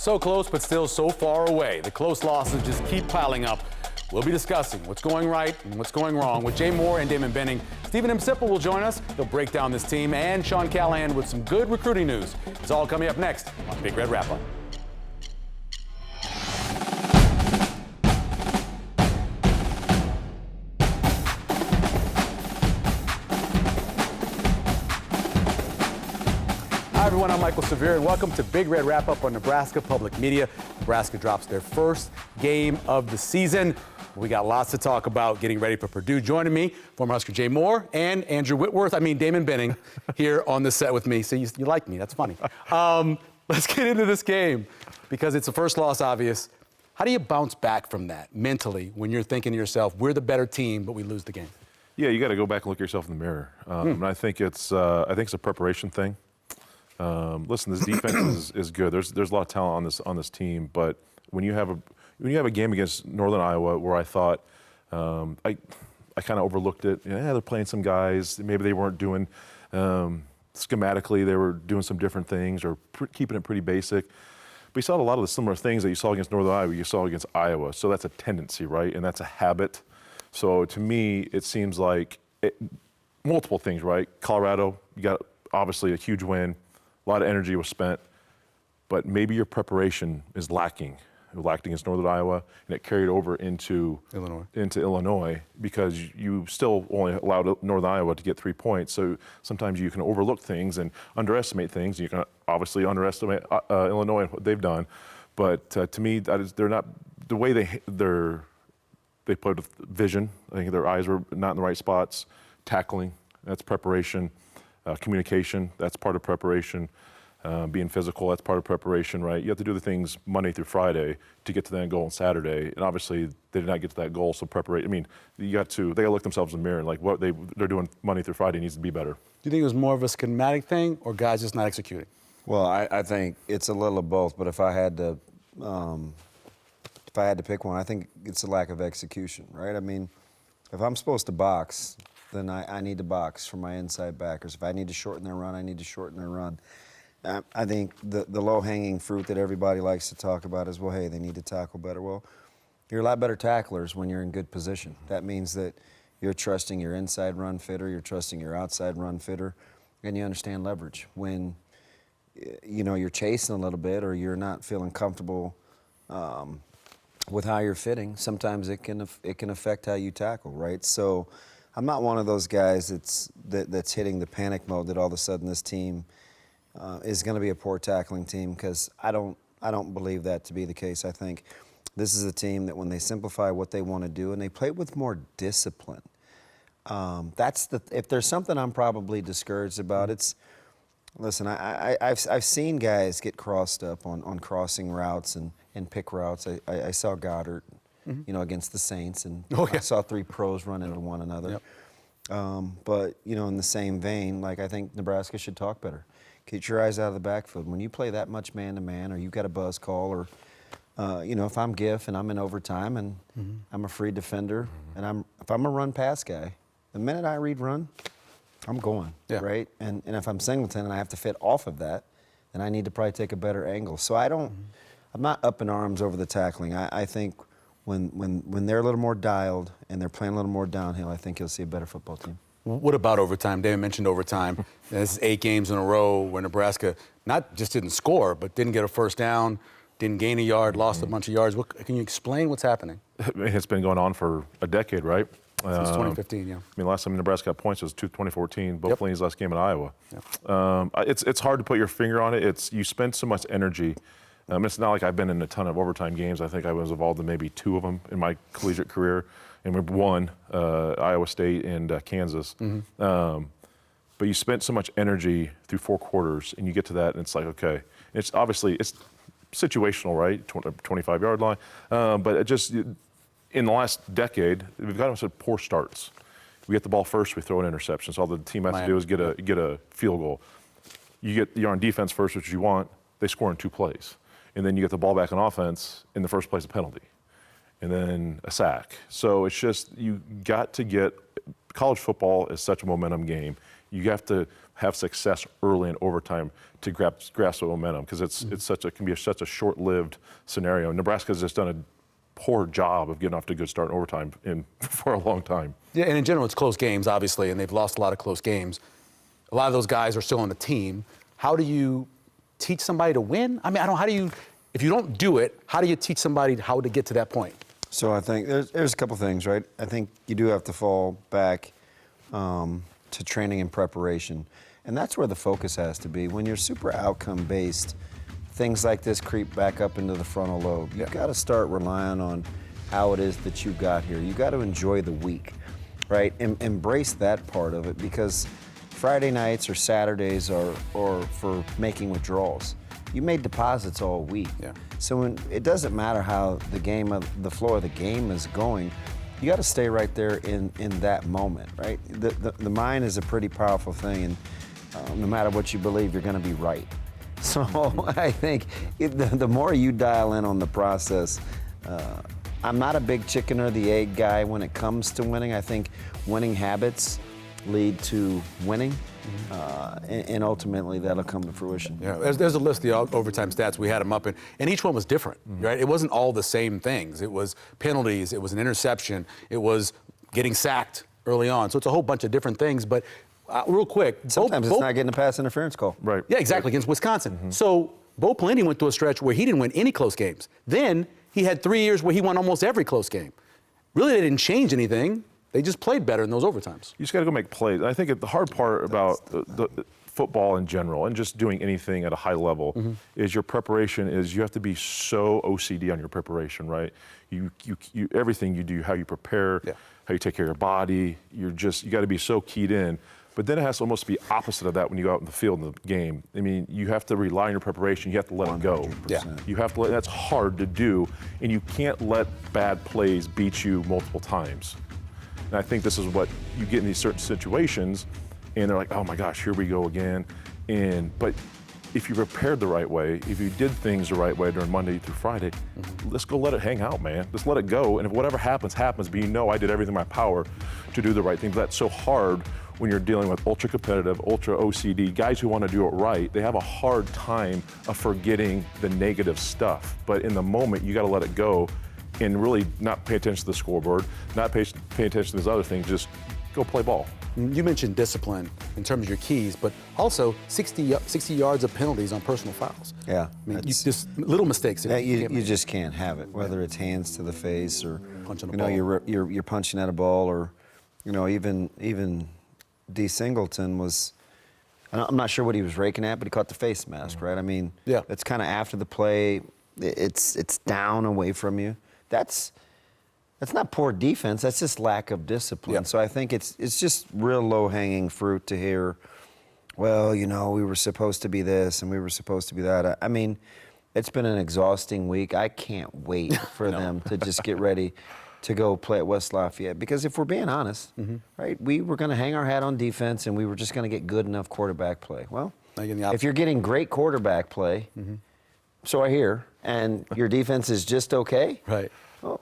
So close, but still so far away. The close losses just keep piling up. We'll be discussing what's going right and what's going wrong with Jay Moore and Damon Benning. Stephen M. Sipple will join us. He'll break down this team, and Sean Callahan with some good recruiting news. It's all coming up next on Big Red Wrap-Up. Hi, everyone. I'm Michael Severe, and welcome to Big Red Wrap-Up on Nebraska Public Media. Nebraska drops their first game of the season. We got lots to talk about getting ready for Purdue. Joining me, former Husker Jay Moore and Damon Benning, here on the set with me. So you like me. That's funny. Let's get into this game because it's a first loss, obvious. How do you bounce back from that mentally when you're thinking to yourself, we're the better team, but we lose the game? Yeah, you got to go back and look yourself in the mirror. And I think it's a preparation thing. Listen, this defense is good. There's a lot of talent on this team, but when you have a game against Northern Iowa where I thought I kind of overlooked it. Yeah, they're playing some guys. Maybe they weren't doing schematically. They were doing some different things or keeping it pretty basic. But you saw a lot of the similar things that you saw against Northern Iowa. You saw against Iowa. So that's a tendency, right? And that's a habit. So to me, it seems like multiple things, right? Colorado, you got obviously a huge win. A lot of energy was spent, but maybe your preparation is lacking. It lacked against Northern Iowa, and it carried over into Illinois because you still only allowed Northern Iowa to get 3 points. So sometimes you can overlook things and underestimate things. You can obviously underestimate Illinois and what they've done, but to me, they're not the way they played with vision. I think their eyes were not in the right spots. Tackling, that's preparation. Communication, that's part of preparation. Being physical, that's part of preparation, right? You have to do the things Monday through Friday to get to that goal on Saturday. And obviously, they did not get to that goal, so preparation. I mean, they got to look themselves in the mirror and like what they're doing Monday through Friday needs to be better. Do you think it was more of a schematic thing or guys just not executing? Well, I think it's a little of both, but if I had to pick one, I think it's a lack of execution, right? I mean, if I'm supposed to box, then I need to box for my inside backers. If I need to shorten their run, I need to shorten their run. I think the low-hanging fruit that everybody likes to talk about is, well, hey, they need to tackle better. Well, you're a lot better tacklers when you're in good position. That means that you're trusting your inside run fitter, you're trusting your outside run fitter, and you understand leverage. When you're chasing a little bit or you're not feeling comfortable with how you're fitting, sometimes it can affect how you tackle, right? So I'm not one of those guys that's hitting the panic mode that all of a sudden this team is going to be a poor tackling team, because I don't believe that to be the case. I think this is a team that when they simplify what they want to do and they play with more discipline, if there's something I'm probably discouraged about, listen, I've seen guys get crossed up on crossing routes and pick routes. I saw Goddard, against the Saints, and I saw 3 pros run into one another. Yep. But in the same vein, like, I think Nebraska should talk better. Get your eyes out of the backfield. When you play that much man-to-man, or you've got a buzz call, or if I'm GIF and I'm in overtime and I'm a free defender, and if I'm a run-pass guy, the minute I read run, I'm going, right? And if I'm Singleton and I have to fit off of that, then I need to probably take a better angle. So I'm not up in arms over the tackling. I think when they're a little more dialed and they're playing a little more downhill, I think you'll see a better football team. What about overtime? David mentioned overtime. This is 8 games in a row where Nebraska not just didn't score, but didn't get a first down, didn't gain a yard, lost a bunch of yards. Can you explain what's happening? It's been going on for a decade, right? Since 2015, yeah. I mean, last time Nebraska got points was 2014, both Lane's last game in Iowa. Yep. It's hard to put your finger on it. You spend so much energy. It's not like I've been in a ton of overtime games. I think I was involved in maybe 2 of them in my collegiate career, and we've won Iowa State and Kansas. But you spent so much energy through 4 quarters, and you get to that, and it's like, okay. It's situational, right? 25-yard line. But in the last decade, we've gotten some poor starts. We get the ball first, we throw an interception. So all the team has to do is get a field goal. You're on defense first, which you want. They score in 2 plays. And then you get the ball back on offense, in the first place a penalty. And then a sack. So it's just, you got to get college football is such a momentum game. You have to have success early in overtime to grasp the momentum because it can be such a short-lived scenario. Nebraska's just done a poor job of getting off to a good start in overtime for a long time. Yeah, and in general, it's close games, obviously, and they've lost a lot of close games. A lot of those guys are still on the team. How do you teach somebody to win? I mean, if you don't do it, how do you teach somebody how to get to that point? So I think there's a couple things, right? I think you do have to fall back to training and preparation. And that's where the focus has to be. When you're super outcome-based, things like this creep back up into the frontal lobe. You've got to start relying on how it is that you got here. You've got to enjoy the week, right? Embrace that part of it because Friday nights or Saturdays are for making withdrawals. You made deposits all week. Yeah. So it doesn't matter how the flow of the game is going, you got to stay right there in that moment, right? The mind is a pretty powerful thing, and no matter what you believe, you're going to be right. So I think the more you dial in on the process, I'm not a big chicken or the egg guy when it comes to winning. I think winning habits lead to winning, and ultimately that'll come to fruition. Yeah, there's a list of the overtime stats. We had them up, and each one was different, right? It wasn't all the same things. It was penalties, it was an interception, it was getting sacked early on. So it's a whole bunch of different things, but real quick. Sometimes it's not getting a pass interference call. Right. Yeah, exactly, against Wisconsin. So Bo Pelini went through a stretch where he didn't win any close games. Then he had 3 years where he won almost every close game. Really, they didn't change anything. They just played better in those overtimes. You just got to go make plays. I think the hard part about the football in general and just doing anything at a high level is your preparation is you have to be so OCD on your preparation, right? You everything you do, how you prepare, how you take care of your body, you got to be so keyed in. But then it has to almost be opposite of that when you go out in the field in the game. I mean, you have to rely on your preparation. You have to let it go. 100%. Yeah. You have to that's hard to do, and you can't let bad plays beat you multiple times. And I think this is what you get in these certain situations, and they're like, oh my gosh, here we go again. But if you prepared the right way, if you did things the right way during Monday through Friday, let's go let it hang out, man. Just let it go, and if whatever happens, happens, but you know I did everything in my power to do the right thing. But that's so hard when you're dealing with ultra competitive, ultra OCD, guys who want to do it right. They have a hard time of forgetting the negative stuff. But in the moment, you got to let it go and really not pay attention to the scoreboard, not pay attention to these other things, just go play ball. You mentioned discipline in terms of your keys, but also 60 yards of penalties on personal fouls. Yeah. I mean, just little mistakes. You just can't have it, whether it's hands to the face or Punching a you know ball. you're punching at a ball, or you know even D. Singleton was. I'm not sure what he was raking at, but he caught the face mask, right? I mean, Yeah. it's kind of after the play. It's down away from you. That's not poor defense. That's just lack of discipline. Yep. So I think it's just real low-hanging fruit to hear, well, you know, we were supposed to be this and we were supposed to be that. I mean, it's been an exhausting week. I can't wait for them to just get ready to go play at West Lafayette. Because if we're being honest, right, we were going to hang our hat on defense and we were just going to get good enough quarterback play. Well, if you're getting great quarterback play, so I hear, and your defense is just okay, Right. well,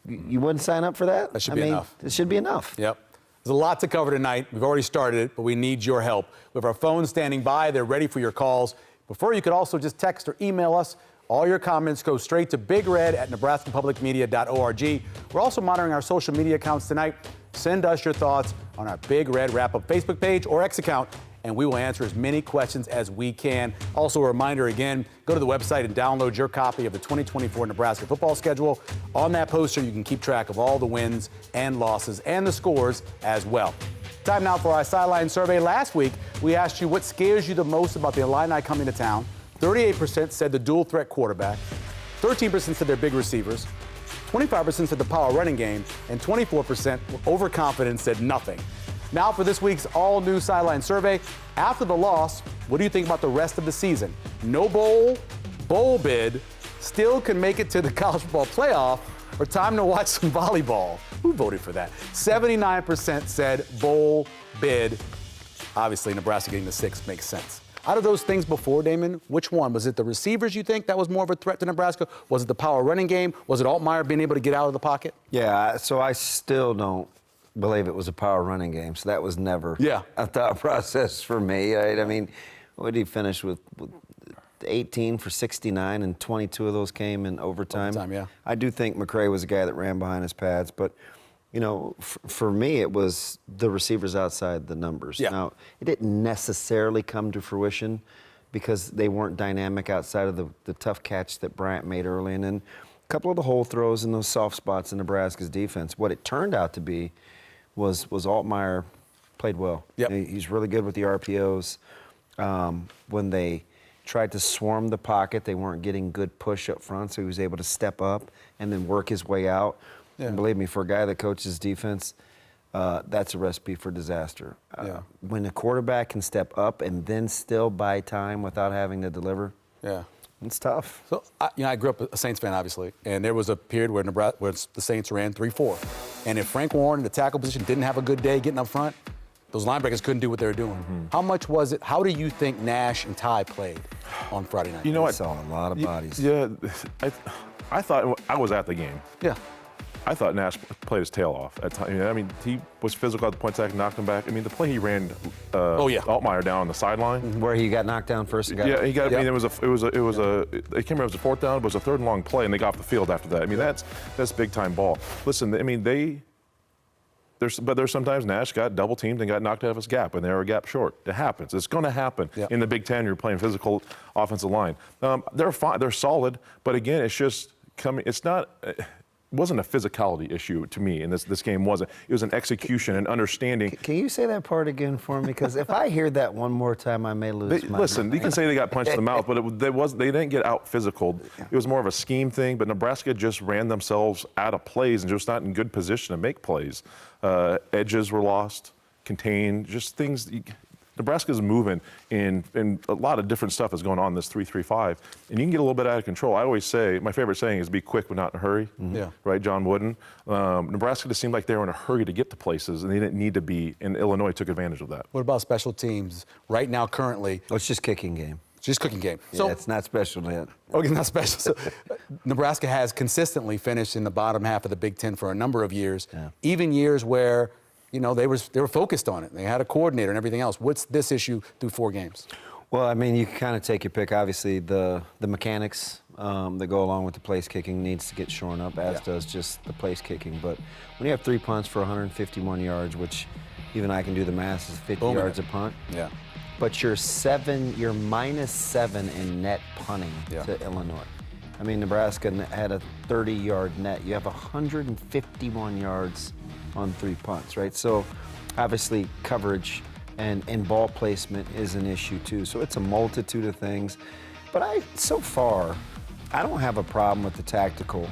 you wouldn't sign up for that? That should be enough. It should be enough. Yep. There's a lot to cover tonight. We've already started it, but we need your help. We have our phones standing by. They're ready for your calls. Before, you could also just text or email us. All your comments go straight to bigred@nebraskapublicmedia.org. We're also monitoring our social media accounts tonight. Send us your thoughts on our Big Red Wrap-Up Facebook page or X account, and we will answer as many questions as we can. Also, a reminder again, go to the website and download your copy of the 2024 Nebraska football schedule. On that poster, you can keep track of all the wins and losses and the scores as well. Time now for our sideline survey. Last week, we asked you what scares you the most about the Illini coming to town. 38% said the dual threat quarterback, 13% said their big receivers, 25% said the power running game, and 24% were overconfident, said nothing. Now for this week's all-new sideline survey. After the loss, what do you think about the rest of the season? No bowl, bowl bid, still can make it to the college football playoff, or time to watch some volleyball? Who voted for that? 79% said bowl bid. Obviously, Nebraska getting the 6 makes sense. Out of those things before, Damon, which one? Was it the receivers you think that was more of a threat to Nebraska? Was it the power running game? Was it Altmaier being able to get out of the pocket? Yeah, so I still don't believe it was a power running game, so that was never Yeah. a thought process for me. Right? I mean, what did he finish with 18 for 69, and 22 of those came in overtime. Yeah. I do think McCray was a guy that ran behind his pads, but for me, it was the receivers outside the numbers. Yeah. Now, it didn't necessarily come to fruition because they weren't dynamic outside of the tough catch that Bryant made early, and then a couple of the hole throws and those soft spots in Nebraska's defense. What it turned out to be was Altmaier played well. Yep. He's really good with the RPOs. When they tried to swarm the pocket, they weren't getting good push up front, so he was able to step up and then work his way out. Yeah. And believe me, for a guy that coaches defense, that's a recipe for disaster. Yeah. When a quarterback can step up and then still buy time without having to deliver, Yeah. it's tough. So, I grew up a Saints fan, obviously, and there was a period where the Saints ran 3-4. And if Frank Warren in the tackle position didn't have a good day getting up front, those linebackers couldn't do what they were doing. Mm-hmm. How much was it? How do you think Nash and Ty played on Friday night? You know I what? saw a lot of bodies. Yeah, I thought I was at the game. Yeah. I thought Nash played his tail off at times. I mean, he was physical at the point attack, knocked him back. I mean, the play he ran Altmaier down on the sideline. Where he got knocked down first and got Yeah, he got. Yep. I mean, it came out as a fourth down, but it was a third and long play, and they got off the field after that. I mean, that's big time ball. Listen, I mean, there's sometimes Nash got double teamed and got knocked out of his gap, and they were a gap short. It happens. It's going to happen Yep. in the Big Ten. You're playing physical offensive line. They're fine. They're solid, but again, it's just coming. It's not. It wasn't a physicality issue to me, and this game wasn't. It was an execution and understanding. Can you say that part again for me? Because if I hear that one more time, I may lose my Listen, you can say they got punched in the mouth, but they didn't get out physical. It was more of a scheme thing, but Nebraska just ran themselves out of plays and just not in good position to make plays. Edges were lost, contained, just things. Nebraska's moving, and a lot of different stuff is going on in this 3-3-5, and you can get a little bit out of control. I always say, my favorite saying is be quick but not in a hurry. Yeah. Right, John Wooden. Nebraska just seemed like they were in a hurry to get to places, and they didn't need to be, and Illinois took advantage of that. What about special teams? Right now, currently, Oh, it's just kicking game. just cooking game. Yeah, it's not special yet. Okay, not special. So, Nebraska has consistently finished in the bottom half of the Big Ten for a number of years, even years where they were focused on it. They had a coordinator and everything else. What's this issue through 4 games? Well, I mean, you can kind of take your pick. Obviously, the mechanics that go along with the place kicking needs to get shorn up, as does just the place kicking. But when you have 3 punts for 151 yards, which even I can do the math, is 50 yards a punt. Yeah. But you're -7 in net punting to Illinois. I mean, Nebraska had a 30-yard net. You have 151 yards on 3 punts, right? So obviously coverage and ball placement is an issue too. So it's a multitude of things. But so far, I don't have a problem with the tactical.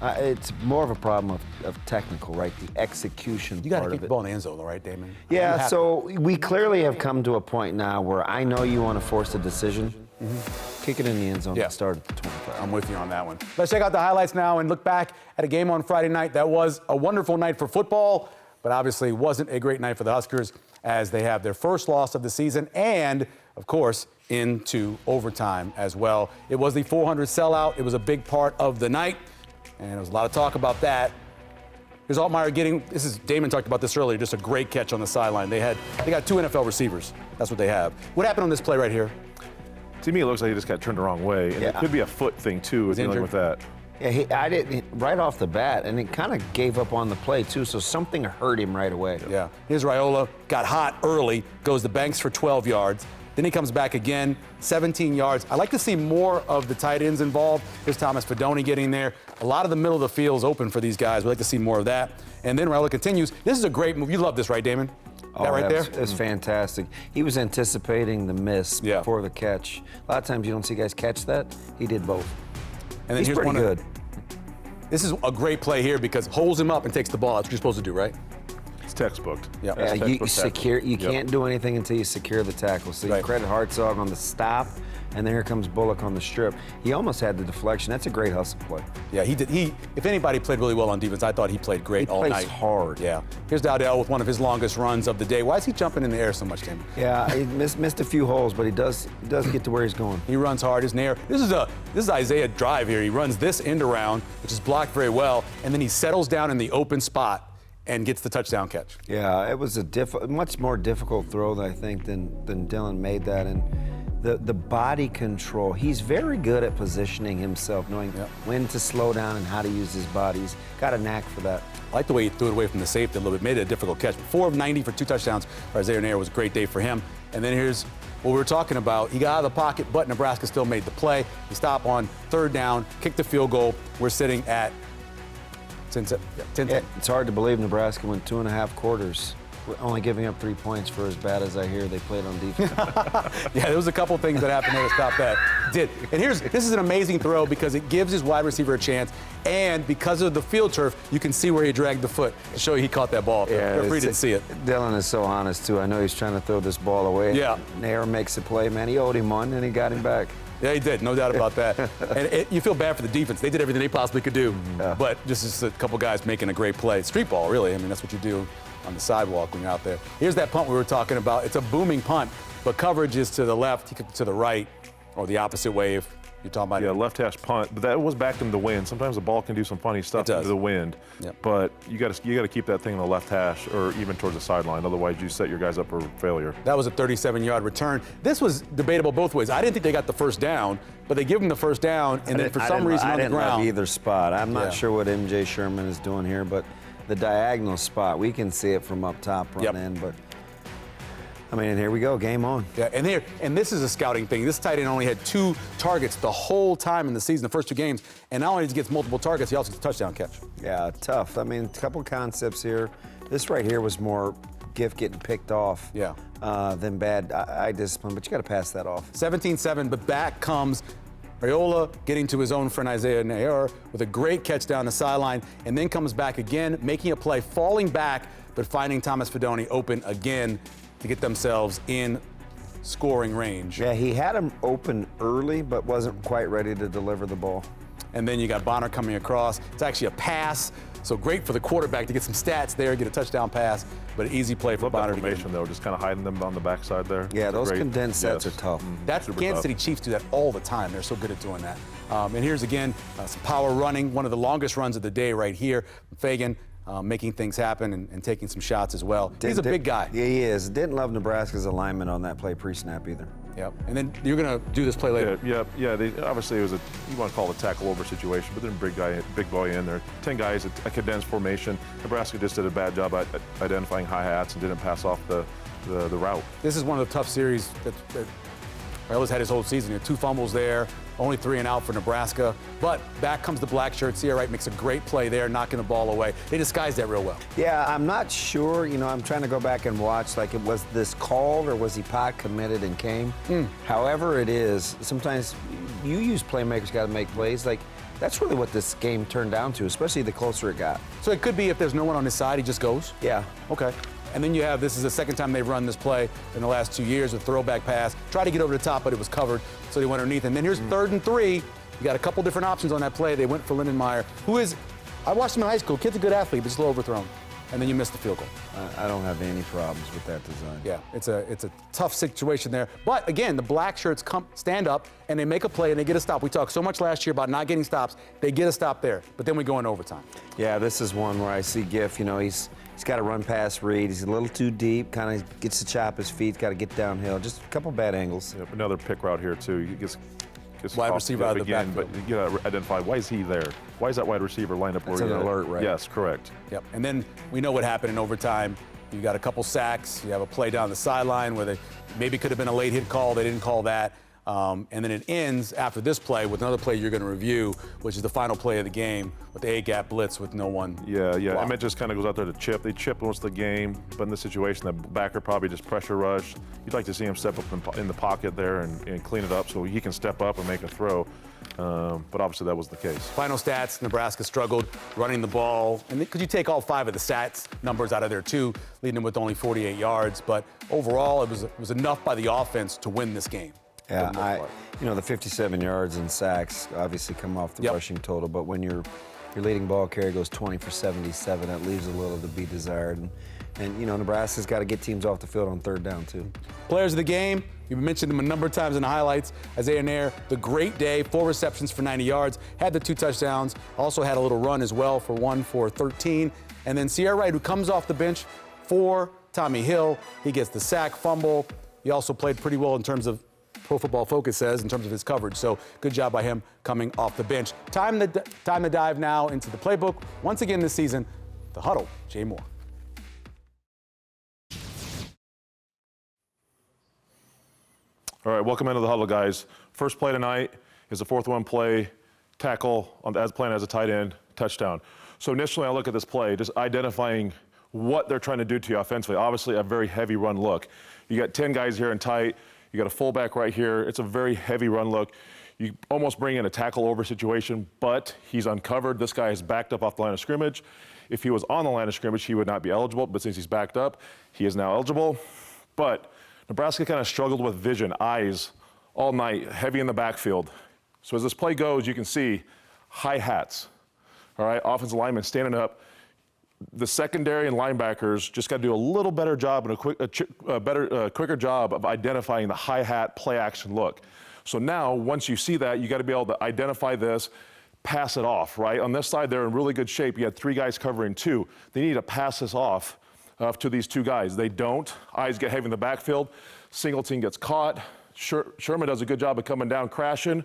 It's more of a problem of technical, right? The execution You got to part keep of the it. ball in the end zone, though, right, Damon? Yeah, so we clearly have come to a point now where I know you want to force a decision. Kick it in the end zone and start at the 25. I'm with you on that one. Let's check out the highlights now and look back at a game on Friday night that was a wonderful night for football, but obviously wasn't a great night for the Huskers as they have their first loss of the season and, of course, into overtime as well. It was the 400 sellout. It was a big part of the night, and there was a lot of talk about that. Here's Altmaier Damon talked about this earlier, just a great catch on the sideline. They got 2 NFL receivers. That's what they have. What happened on this play right here? To me, it looks like he just got turned the wrong way, and it could be a foot thing too, dealing with that. Yeah, I didn't right off the bat, and it kind of gave up on the play too. So something hurt him right away. Yeah. Here's Raiola, got hot early, goes to Banks for 12 yards. Then he comes back again, 17 yards. I like to see more of the tight ends involved. Here's Thomas Fidone getting there. A lot of the middle of the field is open for these guys. We'd like to see more of that. And then Raiola continues. This is a great move. You love this, right, Damon? That right there? It's fantastic. He was anticipating the miss Yeah. before the catch. A lot of times you don't see guys catch that. He did both. And then He's here's pretty one good. This is a great play here because holds him up and takes the ball. That's what you're supposed to do, right? It's textbooked. Yeah. That's You textbook secure. You Yep. can't do anything until you secure the tackle. So you Right. credit Hartzog on the stop, and then here comes Bullock on the strip. He almost had the deflection. That's a great hustle play. Yeah, he did. If anybody played really well on defense, I thought he played great all plays night. hard. Yeah. Here's Dowdell with one of his longest runs of the day. Why is he jumping in the air so much, Damon? Yeah, he missed a few holes, but he does get to where he's going. He runs hard. His nair. This is Isaiah drive here. He runs this end around, which is blocked very well, and then he settles down in the open spot and gets the touchdown catch. Yeah, it was a much more difficult throw, I think, than Dillon made that. And the body control, he's very good at positioning himself, knowing when to slow down and how to use his body. He's got a knack for that. I like the way he threw it away from the safety a little bit, made it a difficult catch. 4 of 90 for 2 touchdowns for Isaiah Nair was a great day for him. And then here's what we were talking about. He got out of the pocket, but Nebraska still made the play. He stopped on 3rd down, kicked the field goal. We're sitting at 10-10. Yeah, it's hard to believe Nebraska went 2.5 quarters, only giving up 3 points for as bad as I hear they played on defense. Yeah, there was a couple things that happened there to stop that. Did. And this is an amazing throw because it gives his wide receiver a chance, and because of the field turf, you can see where he dragged the foot to show you he caught that ball. Yeah, the referee didn't see it. Dillon is so honest, too. I know he's trying to throw this ball away. Yeah. Nair makes a play, man. He owed him one, and he got him back. Yeah, he did, no doubt about that. And you feel bad for the defense. They did everything they possibly could do, but just a couple guys making a great play. Street ball, really. I mean, that's what you do on the sidewalk when you're out there. Here's that punt we were talking about. It's a booming punt, but coverage is to the left, he could to the right, or the opposite way if you're talking about. Yeah, left hash punt, but that was back in the wind. Sometimes the ball can do some funny stuff into the wind, but you got to keep that thing in the left hash or even towards the sideline. Otherwise, you set your guys up for failure. That was a 37-yard return. This was debatable both ways. I didn't think they got the first down, but they give them the first down, and then for some reason on the ground. I didn't love either spot. I'm not sure what MJ Sherman is doing here, but the diagonal spot, we can see it from up top run in, but I mean, and here we go, game on. Yeah, and this is a scouting thing. This tight end only had 2 targets the whole time in the season, the first 2 games, and not only does he get multiple targets, he also gets a touchdown catch. Yeah, tough. I mean, a couple concepts here. This right here was more Gift getting picked off than bad eye discipline, but you got to pass that off. 17-7, but back comes Raiola getting to his own friend Isaiah Nair with a great catch down the sideline, and then comes back again, making a play, falling back, but finding Thomas Fidone open again to get themselves in scoring range. Yeah, he had him open early, but wasn't quite ready to deliver the ball. And then you got Bonner coming across. It's actually a pass, so great for the quarterback to get some stats there, get a touchdown pass, but an easy play for Bonner. Formation, though, just kind of hiding them on the backside there. Yeah, those condensed sets are tough. That's Kansas City Chiefs do that all the time. They're so good at doing that. And here's again some power running, one of the longest runs of the day right here. Fagan making things happen and taking some shots as well. He's a big guy. Yeah, he is. Didn't love Nebraska's alignment on that play pre-snap either. Yep. And then you're going to do this play later. Yeah. Obviously, it was you want to call it a tackle over situation, but then big boy in there. 10 guys, a condensed formation. Nebraska just did a bad job at identifying hi-hats and didn't pass off the route. This is one of the tough series that Raiola's had his whole season. He had 2 fumbles there, only 3 and out for Nebraska. But back comes the black shirt. Sierra Wright makes a great play there, knocking the ball away. They disguised that real well. Yeah, I'm not sure. You know, I'm trying to go back and watch. Like, was this called or was he pot committed and came? However it is, sometimes you use playmakers got to make plays. Like, that's really what this game turned down to, especially the closer it got. So it could be if there's no one on his side, he just goes? Yeah. Okay. And then you have, this is the second time they've run this play in the last 2 years, a throwback pass. Tried to get over the top, but it was covered, so they went underneath. And then here's 3rd and 3. You got a couple different options on that play. They went for Lindenmeyer, who is, I watched him in high school. Kid's a good athlete, but just a little overthrown. And then you missed the field goal. I don't have any problems with that design. Yeah, it's a tough situation there. But again, the black shirts stand up and they make a play and they get a stop. We talked so much last year about not getting stops. They get a stop there, but then we go in overtime. Yeah, this is one where I see Giff. You know, he's got to run past Reed. He's a little too deep. Kind of gets to chop his feet. Got to get downhill. Just a couple bad angles. Yep, another pick route here too. He gets wide receiver out of the backfield. But you got to identify, why is he there? Why is that wide receiver lined up where That's an alert, right? Yes, correct. Yep. And then we know what happened in overtime. You got a couple sacks. You have a play down the sideline where they maybe could have been a late hit call. They didn't call that. And then it ends after this play with another play you're going to review, which is the final play of the game with the A-gap blitz with no one. Yeah. blocked. Emmett just kind of goes out there to chip. They chip most of the game, but in this situation, the backer probably just pressure rush. You'd like to see him step up in the pocket there and clean it up so he can step up and make a throw. But obviously that was the case. Final stats, Nebraska struggled running the ball. And could you take all 5 of the stats numbers out of there too, leading them with only 48 yards. But overall, it was enough by the offense to win this game. Yeah, the 57 yards and sacks obviously come off the rushing total, but when you're Your leading ball carrier goes 20 for 77. That leaves a little to be desired. And you know, Nebraska's got to get teams off the field on third down, too. Players of the game, we've mentioned them a number of times in the highlights. Isaiah Nair, the great day, 4 receptions for 90 yards, had the 2 touchdowns, also had a little run as well for 1 for 13. And then Sierra Wright, who comes off the bench for Tommy Hill. He gets the sack, fumble. He also played pretty well in terms of Pro Football Focus says, in terms of his coverage. So good job by him coming off the bench. Time to dive now into the playbook. Once again this season, the Huddle, Jay Moore. All right, welcome into the Huddle, guys. First play tonight is a 4th one play, tackle as playing as a tight end, touchdown. So initially I look at this play, just identifying what they're trying to do to you offensively. Obviously a very heavy run look. You got 10 guys here in tight. You got a fullback right here. It's a very heavy run look. You almost bring in a tackle over situation, but he's uncovered. This guy is backed up off the line of scrimmage. If he was on the line of scrimmage, he would not be eligible, but since he's backed up, he is now eligible. But Nebraska kind of struggled with vision, eyes, all night, heavy in the backfield. So as this play goes, you can see high hats, all right? Offensive linemen standing up. The secondary and linebackers just got to do a little better job and a quicker job of identifying the high hat play action look. So now, once you see that, you got to be able to identify this, pass it off, right? On this side, they're in really good shape. You had 3 guys covering 2. They need to pass this off to these 2 guys. They don't. Eyes get heavy in the backfield. Singleton gets caught. Sherman does a good job of coming down, crashing,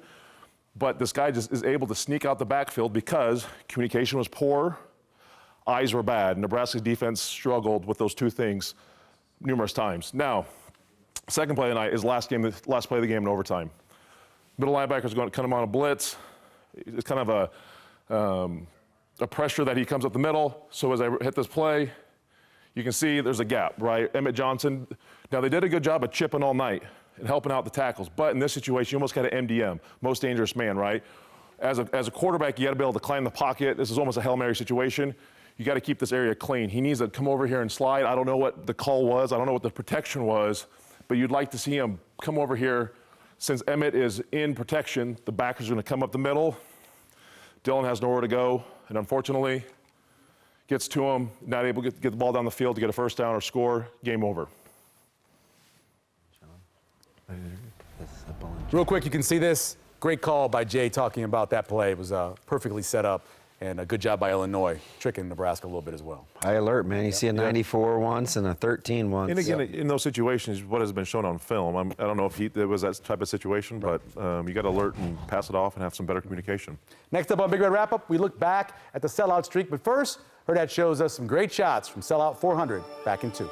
but this guy just is able to sneak out the backfield because communication was poor. Eyes were bad. Nebraska's defense struggled with those 2 things numerous times. Now, second play tonight is last play of the game in overtime. Middle linebacker's going to come on a blitz. It's kind of a pressure that he comes up the middle. So as I hit this play, you can see there's a gap, right? Emmett Johnson. Now, they did a good job of chipping all night and helping out the tackles. But in this situation, you almost got an MDM, most dangerous man, right? As a quarterback, you got to be able to climb the pocket. This is almost a Hail Mary situation. You got to keep this area clean. He needs to come over here and slide. I don't know what the call was. I don't know what the protection was, but you'd like to see him come over here. Since Emmett is in protection, the backers are going to come up the middle. Dylan has nowhere to go, and unfortunately, gets to him, not able to get the ball down the field to get a first down or score. Game over. Real quick, you can see this. Great call by Jay talking about that play. It was perfectly set up. And a good job by Illinois, tricking Nebraska a little bit as well. High alert, man. You see a 94 once and a 13 once. And again, in those situations, what has been shown on film, I don't know if it was that type of situation, but you got to alert and pass it off and have some better communication. Next up on Big Red Wrap-Up, we look back at the sellout streak. But first, Hurrdat shows us some great shots from sellout 400 back in 2.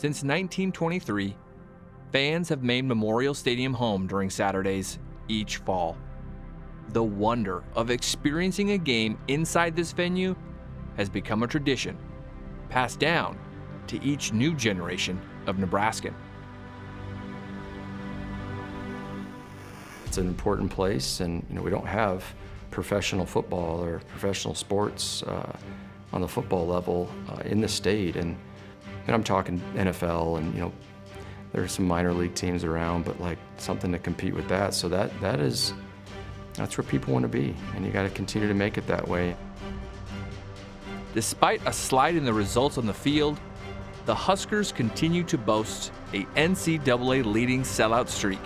Since 1923, fans have made Memorial Stadium home during Saturdays each fall. The wonder of experiencing a game inside this venue has become a tradition, passed down to each new generation of Nebraskan. It's an important place, and we don't have professional football or professional sports on the football level in the state, and I'm talking NFL, and there are some minor league teams around, but like something to compete with that. So that's where people want to be, and you got to continue to make it that way. Despite a slide in the results on the field, the Huskers continue to boast a NCAA leading sellout streak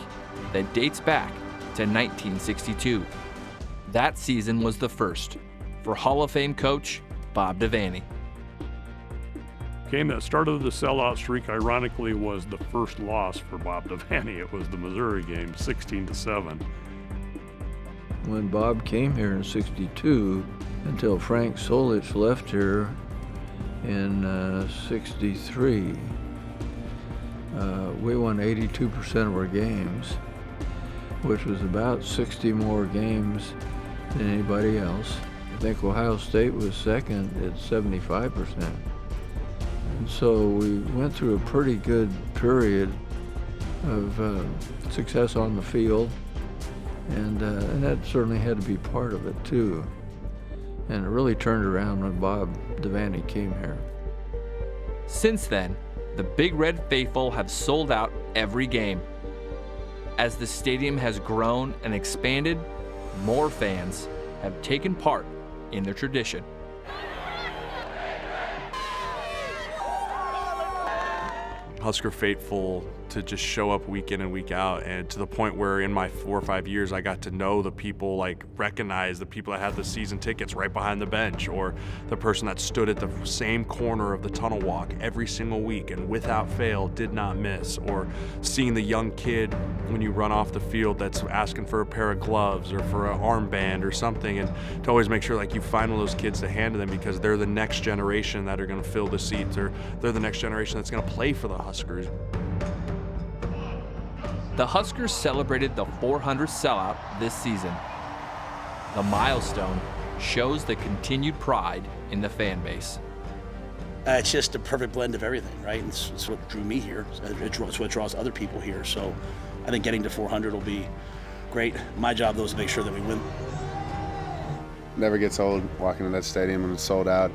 that dates back to 1962. That season was the first for Hall of Fame coach Bob Devaney. Game that started the sellout streak, ironically, was the first loss for Bob Devaney. It was the Missouri game, 16-7. When Bob came here in '62, until Frank Solich left here in '63, we won 82% of our games, which was about 60 more games than anybody else. I think Ohio State was second at 75%. And so we went through a pretty good period of success on the field, and that certainly had to be part of it too. And it really turned around when Bob Devaney came here. Since then, the Big Red faithful have sold out every game. As the stadium has grown and expanded, more fans have taken part in the tradition. Husker faithful to just show up week in and week out, and to the point where in my 4 or 5 years I got to know the people, like recognize the people that had the season tickets right behind the bench, or the person that stood at the same corner of the tunnel walk every single week and without fail did not miss, or seeing the young kid when you run off the field that's asking for a pair of gloves or for an armband or something, and to always make sure like you find one of those kids to hand to them, because they're the next generation that are going to fill the seats, or they're the next generation that's going to play for the Huskers. The Huskers celebrated the 400th sellout this season. The milestone shows the continued pride in the fan base. It's just a perfect blend of everything, right? It's what drew me here. It's what draws other people here. So I think getting to 400 will be great. My job, though, is to make sure that we win. Never gets old walking to that stadium and it's sold out.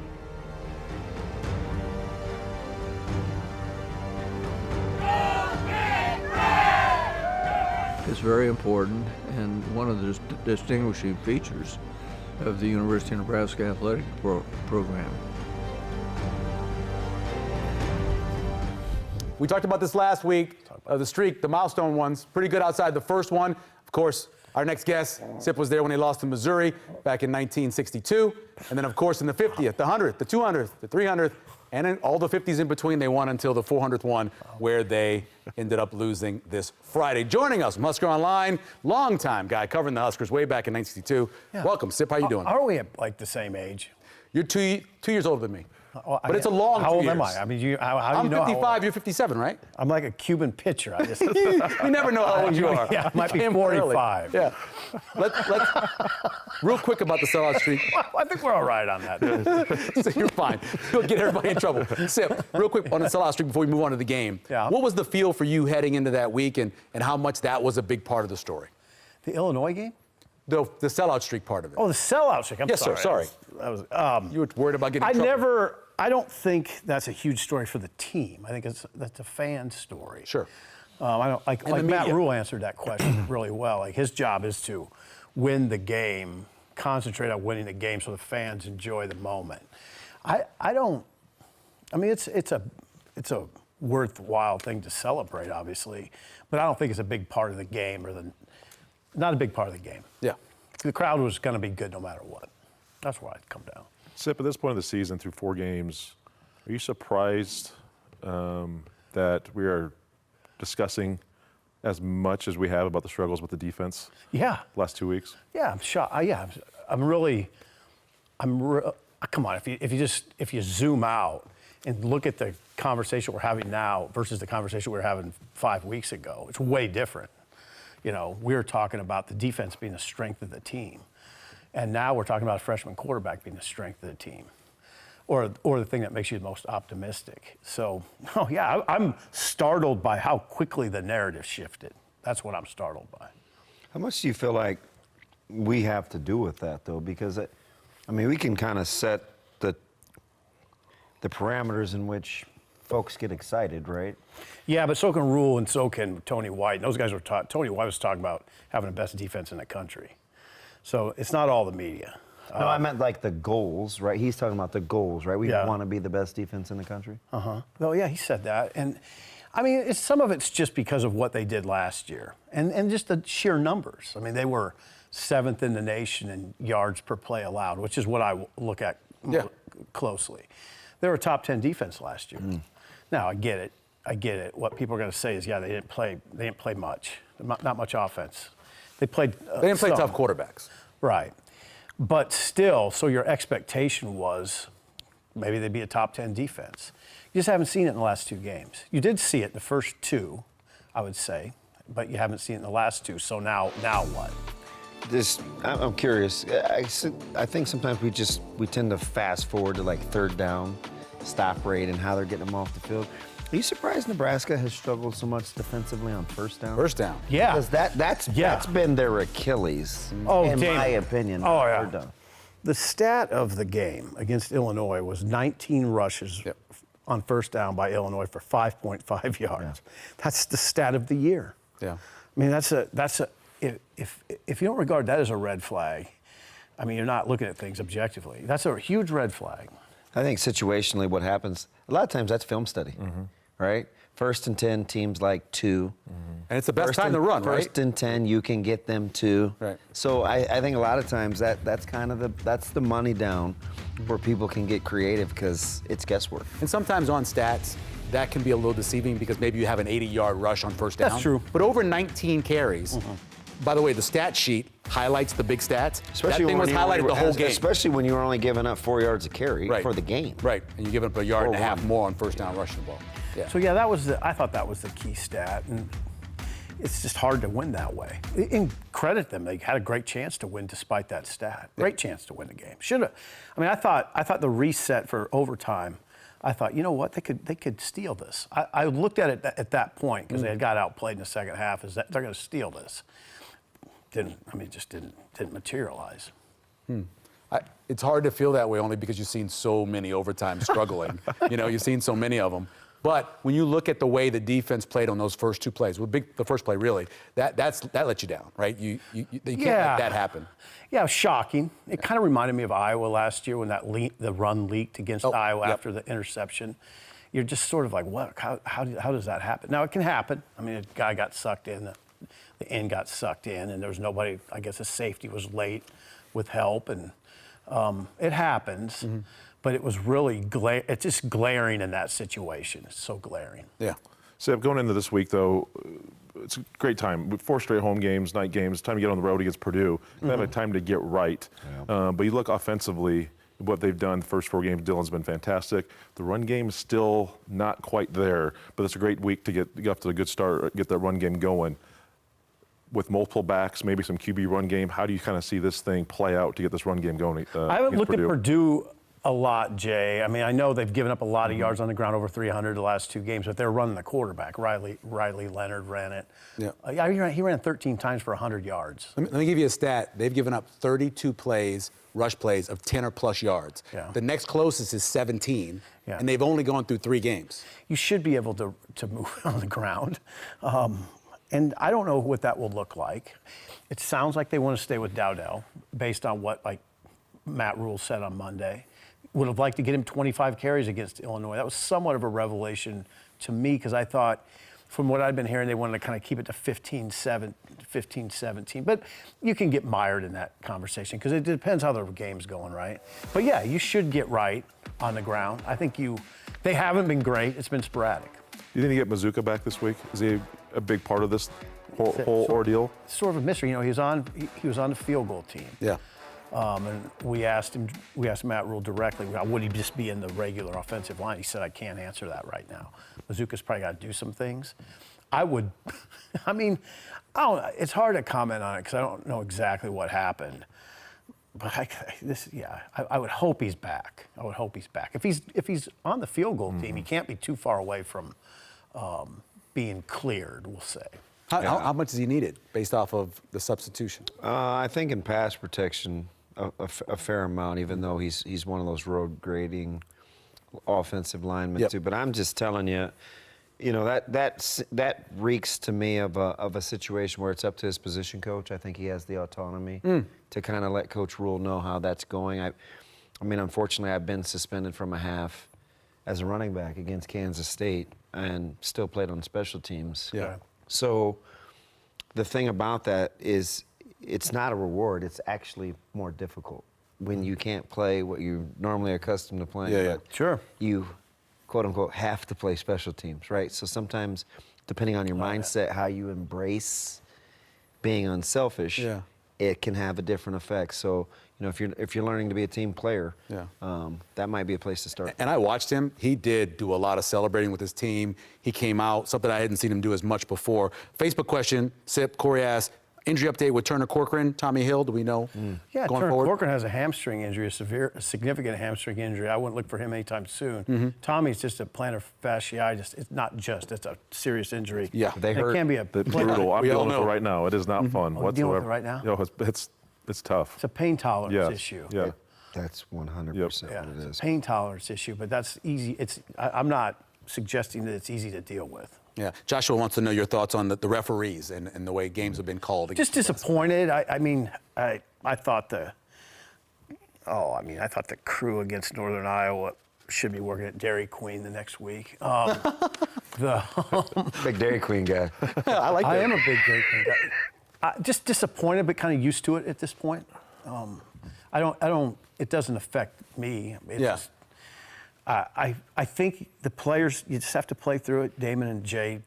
It's very important, and one of the distinguishing features of the University of Nebraska athletic program. We talked about this last week, the streak, the milestone ones, pretty good outside the first one. Of course, our next guest, Sip, was there when they lost to Missouri back in 1962. And then, of course, in the 50th, the 100th, the 200th, the 300th, and in all the 50s in between, they won until the 400th one, where they ended up losing this Friday. Joining us from Husker Online, longtime guy covering the Huskers way back in 1962. Yeah. Welcome, Sip. How you doing? Are we at like the same age? You're two years older than me. But it's a long 2 years. How old am I? I mean, how I'm you know 55, you're 57, right? I'm like a Cuban pitcher. I just you never know how old you are. Yeah, I might be 45. Yeah. Let's real quick about the sellout streak. I think we're all right on that. So you're fine. You'll get everybody in trouble. Sip, real quick on the sellout streak before we move on to the game. Yeah. What was the feel for you heading into that week, and how much that was a big part of the story? The Illinois game? The sellout streak part of it. Oh, the sellout streak. I'm yes, sorry. Sir. Sorry. That was you were worried about getting in trouble. I don't think that's a huge story for the team. I think that's a fan story. Sure. I don't like Matt Rule answered that question really well. Like his job is to win the game, concentrate on winning the game, so the fans enjoy the moment. I mean, it's a worthwhile thing to celebrate, obviously, but I don't think it's a big part of the game, not a big part of the game. Yeah. The crowd was going to be good no matter what. That's where I'd come down. Sip, at this point of the season, through 4 games, are you surprised that we are discussing as much as we have about the struggles with the defense? Yeah. Last 2 weeks? Yeah, I'm shocked. I'm really. Come on, if you zoom out and look at the conversation we're having now versus the conversation we were having 5 weeks ago, it's way different. You know, we were talking about the defense being the strength of the team. And now we're talking about a freshman quarterback being the strength of the team, or the thing that makes you the most optimistic. So, oh yeah, I'm startled by how quickly the narrative shifted. That's what I'm startled by. How much do you feel like we have to do with that, though? Because, I mean, we can kind of set the parameters in which folks get excited, right? Yeah, but so can Rule and so can Tony White. And those guys were Tony White was talking about having the best defense in the country. So it's not all the media. No, I meant like the goals, right? He's talking about the goals, right? We want to be the best defense in the country. Well, yeah, he said that. And I mean, some of it's just because of what they did last year and just the sheer numbers. I mean, they were 7th in the nation in yards per play allowed, which is what I look at closely. They were a top 10 defense last year. Now, I get it. What people are going to say is, yeah, they didn't play much, not much offense. They didn't play tough quarterbacks. Right. But still, so your expectation was maybe they'd be a top 10 defense. You just haven't seen it in the last 2 games. You did see it in the first 2, I would say, but you haven't seen it in the last 2. So now what? I'm curious. I think sometimes we tend to fast forward to like 3rd down, stop rate, and how they're getting them off the field. Are you surprised Nebraska has struggled so much defensively on 1st down? 1st down. Yeah. Because that's been their Achilles, in my opinion. Oh, yeah. 3rd down. The stat of the game against Illinois was 19 rushes on 1st down by Illinois for 5.5 yards. Yeah. That's the stat of the year. Yeah. I mean, if you don't regard that as a red flag, I mean, you're not looking at things objectively. That's a huge red flag. I think situationally what happens, a lot of times that's film study, right? 1st and 10, teams like 2. And it's the best time to run, right? 1st and 10, you can get them 2. Right. So I think a lot of times that's kind of that's the money down where people can get creative because it's guesswork. And sometimes on stats, that can be a little deceiving because maybe you have an 80-yard rush on 1st down. That's true. But over 19 carries. By the way, the stat sheet highlights the big stats. Especially that thing was highlighted the whole game. Especially when you were only giving up 4 yards a carry for the game. Right, and you're giving up a yard and a half more on 1st down rushing the ball. Yeah. So yeah, I thought that was the key stat, and it's just hard to win that way. And credit them; they had a great chance to win despite that stat. Great chance to win the game. Should have. I mean, I thought the reset for overtime. I thought, you know what, they could steal this. I looked at it at that point because they had got outplayed in the second half. Is that they're going to steal this? It just didn't materialize. It's hard to feel that way only because you've seen so many overtimes struggling. You've seen so many of them. But when you look at the way the defense played on those first 2 plays, the first play really, that let you down, right? You can't let that happen. Yeah, shocking. It kind of reminded me of Iowa last year when the run leaked against Iowa after the interception. You're just sort of like, what? How does that happen? Now, it can happen. I mean, a guy got sucked in. The end got sucked in, and there was nobody. I guess the safety was late with help, and it happens. But it was really it's just glaring in that situation. It's so glaring. Yeah. So going into this week, though, it's a great time. With 4 straight home games, night games, time to get on the road against Purdue. They have a time to get right. Yeah. But you look offensively, what they've done the first 4 games, Dylan's been fantastic. The run game is still not quite there, but it's a great week to get off to a good start, get that run game going. With multiple backs, maybe some QB run game, how do you kind of see this thing play out to get this run game going? I haven't looked at Purdue a lot, Jay. I mean, I know they've given up a lot of yards on the ground, over 300 the last 2 games, but they're running the quarterback. Riley Leonard ran it. Yeah. He ran 13 times for 100 yards. Let me give you a stat. They've given up 32 rush plays of 10 or plus yards. Yeah. The next closest is 17, and they've only gone through 3 games. You should be able to move on the ground. And I don't know what that will look like. It sounds like they want to stay with Dowdell based on what Matt Rule said on Monday. Would have liked to get him 25 carries against Illinois. That was somewhat of a revelation to me because I thought, from what I'd been hearing, they wanted to kind of keep it to 15-17. But you can get mired in that conversation because it depends how the game's going, right? But yeah, you should get right on the ground. I think they haven't been great. It's been sporadic. You think you get Mazuka back this week? Is he a big part of this whole ordeal? Sort of a mystery. He was on the field goal team. Yeah. And we asked Matt Rule directly, would he just be in the regular offensive line? He said, I can't answer that right now. Mazuka's probably got to do some things. I would, I mean, it's hard to comment on it because I don't know exactly what happened. But I would hope he's back. I would hope he's back. If he's on the field goal team, he can't be too far away from being cleared, we'll say. How much is he needed based off of the substitution? I think in pass protection, a fair amount, even though he's one of those road grading offensive linemen too. But I'm just telling you, that reeks to me of a situation where it's up to his position coach. I think he has the autonomy to kind of let Coach Rule know how that's going. I mean, unfortunately, I've been suspended from a half as a running back against Kansas State and still played on special teams. Yeah. So the thing about that is it's not a reward. It's actually more difficult when you can't play what you're normally accustomed to playing. Yeah. Sure. You, quote unquote, have to play special teams, right? So sometimes, depending on your mindset, how you embrace being unselfish, it can have a different effect. So, if you're learning to be a team player, that might be a place to start. And I watched him. He did do a lot of celebrating with his team. He came out, something I hadn't seen him do as much before. Facebook question, Sip, Corey asked, injury update with Turner Corcoran, Tommy Hill, do we know? Yeah, going Turner forward? Corcoran has a hamstring injury, a significant hamstring injury. I wouldn't look for him anytime soon. Tommy's just a plantar fasciitis. It's not just, it's a serious injury. Yeah. They hurt. It can be a Brutal. I'm We all dealing with know. it right now. It is not fun whatsoever. dealing with it right now? It's tough. It's a pain tolerance Yes. issue. Yeah. That's 100% Yeah, what it it's is. a pain tolerance issue, but that's easy. I'm not suggesting that it's easy to deal with. Yeah. Joshua wants to know your thoughts on the referees and the way games have been called. Just disappointed. I thought the crew against Northern Iowa should be working at Dairy Queen the next week. Big Dairy Queen guy. I like that. I am a big Dairy Queen guy. Just disappointed, but kind of used to it at this point. It doesn't affect me. I think the players, you just have to play through it. Damon and Jay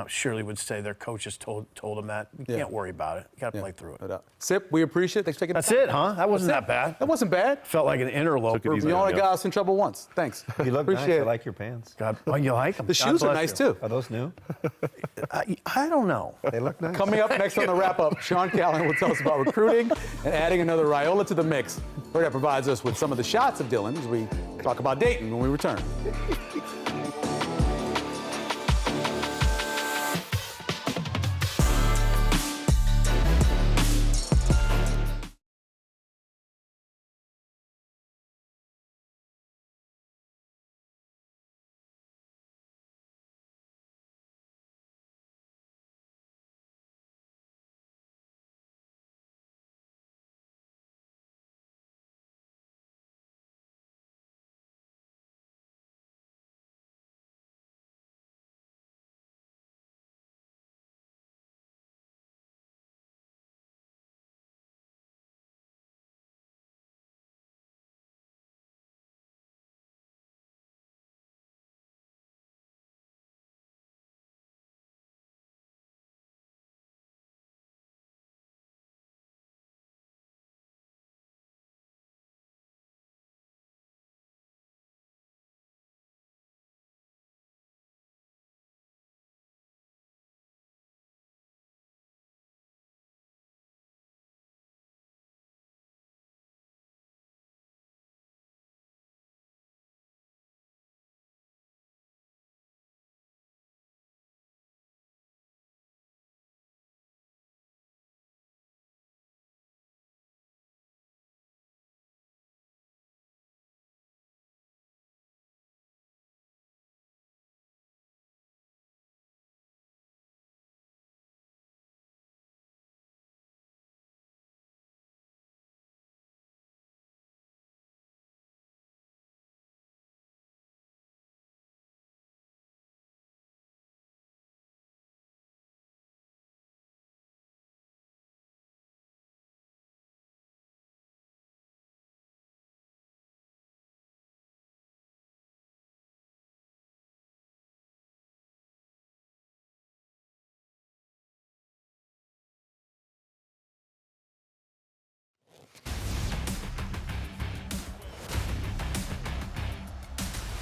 surely would say their coaches told them that. You can't worry about it. You got to play through it. Sip, we appreciate it. Thanks for taking the That's time. it, huh? That wasn't that bad. That wasn't bad. Felt like an interloper. Took it easy. You only Yeah. got us in trouble once. Thanks. You look appreciate nice. it. I like your pants. God, oh, you like them? The shoes are nice too. Are those new? I don't know. They look nice. Coming up next on the wrap-up, Sean Callahan will tell us about recruiting and adding another Raiola to the mix. That provides us with some of the shots of Dylan as we talk about Dayton when we return.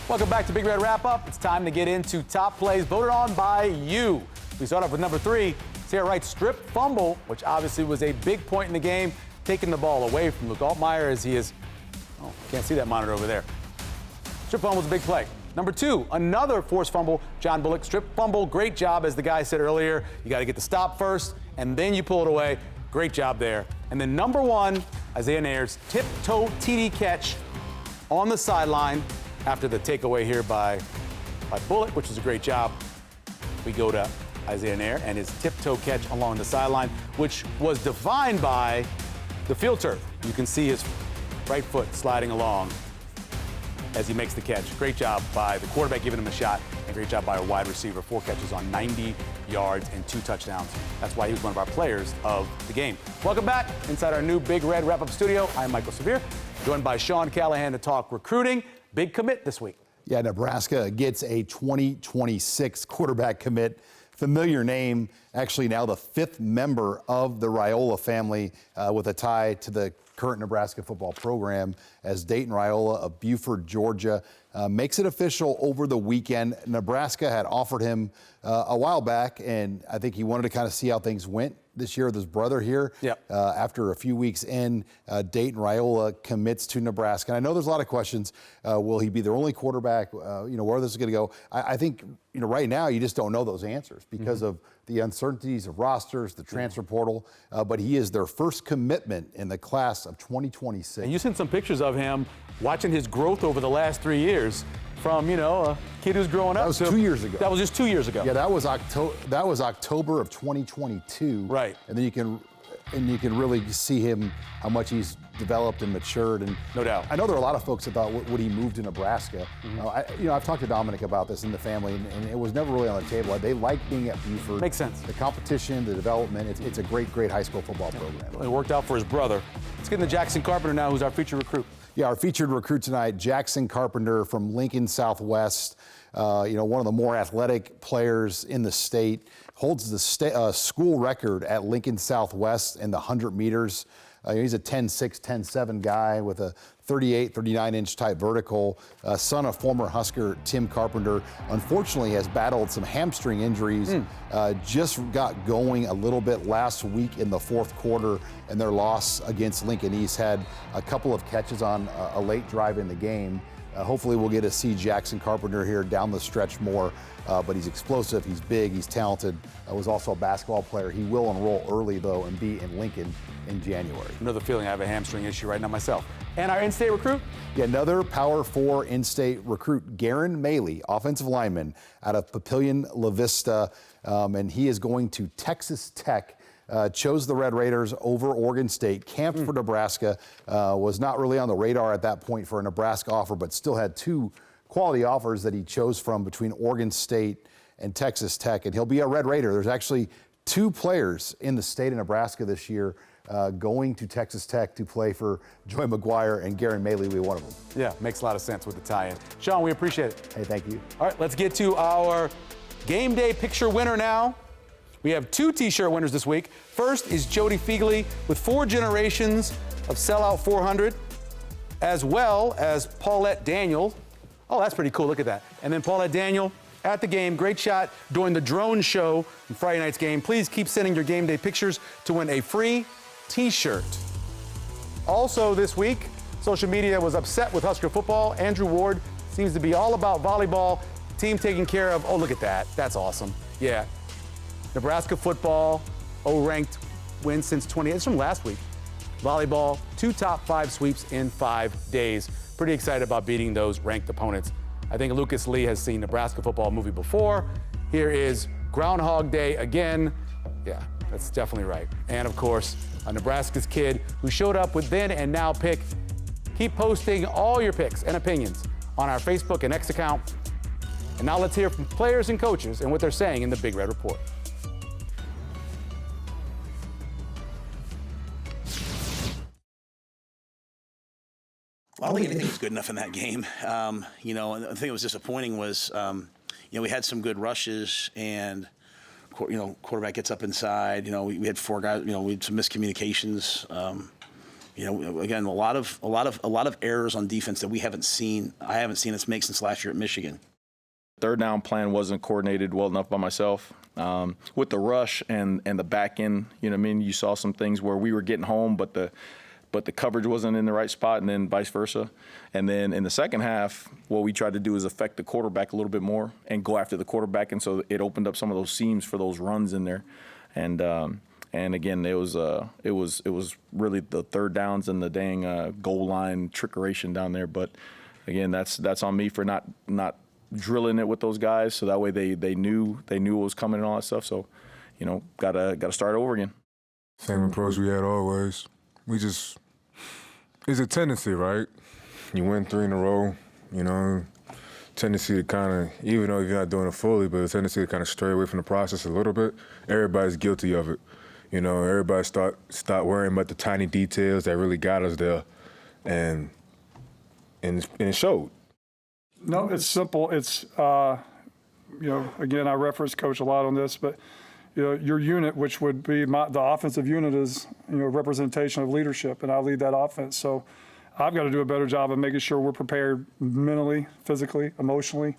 Welcome back to Big Red Wrap-Up. It's time to get into top plays voted on by you. We start off with number 3, Sarah Wright's strip fumble, which obviously was a big point in the game, taking the ball away from Luke Altmaier as he is, oh, can't see that monitor over there. Strip fumble was a big play. Number 2, another forced fumble, John Bullock, strip fumble. Great job, as the guy said earlier. You got to get the stop first, and then you pull it away. Great job there. And then number 1, Isaiah Nayer's tip-toe TD catch on the sideline after the takeaway here by Bullock, which is a great job. We go to Isaiah Nayer and his tiptoe catch along the sideline, which was defined by the field turf. You can see his right foot sliding along as he makes the catch. Great job by the quarterback giving him a shot, and great job by a wide receiver. 4 catches on 90 yards and 2 touchdowns. That's why he was one of our players of the game. Welcome back inside our new Big Red Wrap-Up studio. I'm Michael Severe, joined by Sean Callahan to talk recruiting. Big commit this week. Yeah, Nebraska gets a 2026 quarterback commit. Familiar name, actually now the 5th member of the Raiola family with a tie to the current Nebraska football program, as Dayton Raiola of Buford, Georgia, makes it official over the weekend. Nebraska had offered him a while back, and I think he wanted to kind of see how things went this year with his brother here. Yep. After a few weeks in, Dayton Raiola commits to Nebraska. And I know there's a lot of questions. Will he be their only quarterback? Where this is going to go? I think, right now you just don't know those answers because of the uncertainties of rosters, the transfer portal. But he is their first commitment in the class of 2026. And you sent some pictures of him watching his growth over the last 3 years. From, a kid who's growing up. That was 2 years ago. That was just 2 years ago. Yeah, that was October of 2022. Right. And then you can really see him, how much he's developed and matured. And no doubt. I know there are a lot of folks that thought, would he move to Nebraska? I've talked to Dominic about this in the family, and it was never really on the table. They like being at Buford. Makes sense. The competition, the development, it's a great high school football program. It worked out for his brother. Let's get into Jackson Carpenter now, who's our featured recruit. Yeah, our featured recruit tonight, Jackson Carpenter from Lincoln Southwest. One of the more athletic players in the state. Holds the school record at Lincoln Southwest in the 100 meters. He's a 10'6", 10'7" guy with a 38, 39-inch type vertical. Son of former Husker Tim Carpenter. Unfortunately has battled some hamstring injuries. Just got going a little bit last week in the 4th quarter, and their loss against Lincoln East had a couple of catches on a late drive in the game. Hopefully we'll get to see Jackson Carpenter here down the stretch more, but he's explosive, he's big, he's talented. Was also a basketball player. He will enroll early, though, and be in Lincoln in January. Another feeling I have a hamstring issue right now myself. And our in-state recruit? Yeah, another Power 4 in-state recruit, Garen Maley, offensive lineman out of Papillion La Vista, and he is going to Texas Tech. Chose the Red Raiders over Oregon State, camped for Nebraska, was not really on the radar at that point for a Nebraska offer, but still had 2 quality offers that he chose from between Oregon State and Texas Tech, and he'll be a Red Raider. There's actually 2 players in the state of Nebraska this year going to Texas Tech to play for Joy McGuire, and Garen Maley will be one of them. Yeah, makes a lot of sense with the tie-in. Sean, we appreciate it. Hey, thank you. All right, let's get to our game day picture winner now. We have 2 T-shirt winners this week. First is Jody Feigley with 4 generations of Sellout 400, as well as Paulette Daniel. Oh, that's pretty cool. Look at that. And then Paulette Daniel at the game. Great shot during the drone show in Friday night's game. Please keep sending your game day pictures to win a free T-shirt. Also this week, social media was upset with Husker football. Andrew Ward seems to be all about volleyball. Team taken care of. Oh, look at that. That's awesome. Yeah. Nebraska football, ranked win since 20. It's from last week. Volleyball, 2 top 5 sweeps in 5 days. Pretty excited about beating those ranked opponents. I think Lucas Lee has seen Nebraska football movie before. Here is Groundhog Day again. Yeah, that's definitely right. And of course, a Nebraska's kid who showed up with then and now pick. Keep posting all your picks and opinions on our Facebook and X account. And now let's hear from players and coaches and what they're saying in the Big Red Report. I don't think anything was good enough in that game. And the thing that was disappointing was, we had some good rushes, and quarterback gets up inside. We had 4 guys. We had some miscommunications. You know, again, a lot of errors on defense that we haven't seen. I haven't seen us make since last year at Michigan. Third down plan wasn't coordinated well enough by myself. With the rush and the back end, you know what I mean? You saw some things where we were getting home, but the coverage wasn't in the right spot, and then vice versa. And then in the second half, what we tried to do is affect the quarterback a little bit more and go after the quarterback, and so it opened up some of those seams for those runs in there. And again, it was really the third downs and the dang goal line trickeration down there. But again, that's on me for not drilling it with those guys, so that way they knew what was coming and all that stuff. So, you know, gotta start over again. Same approach we had always. It's a tendency, right? You win 3 in a row, you know, tendency to kind of, even though you're not doing it fully, but a tendency to kind of stray away from the process a little bit. Everybody's guilty of it. You know, everybody start worrying about the tiny details that really got us there, and it showed. No, it's simple. It's, you know, again, I reference Coach a lot on this, but, you know, your unit, which would be the offensive unit, is, you know, a representation of leadership, and I lead that offense. So I've got to do a better job of making sure we're prepared mentally, physically, emotionally,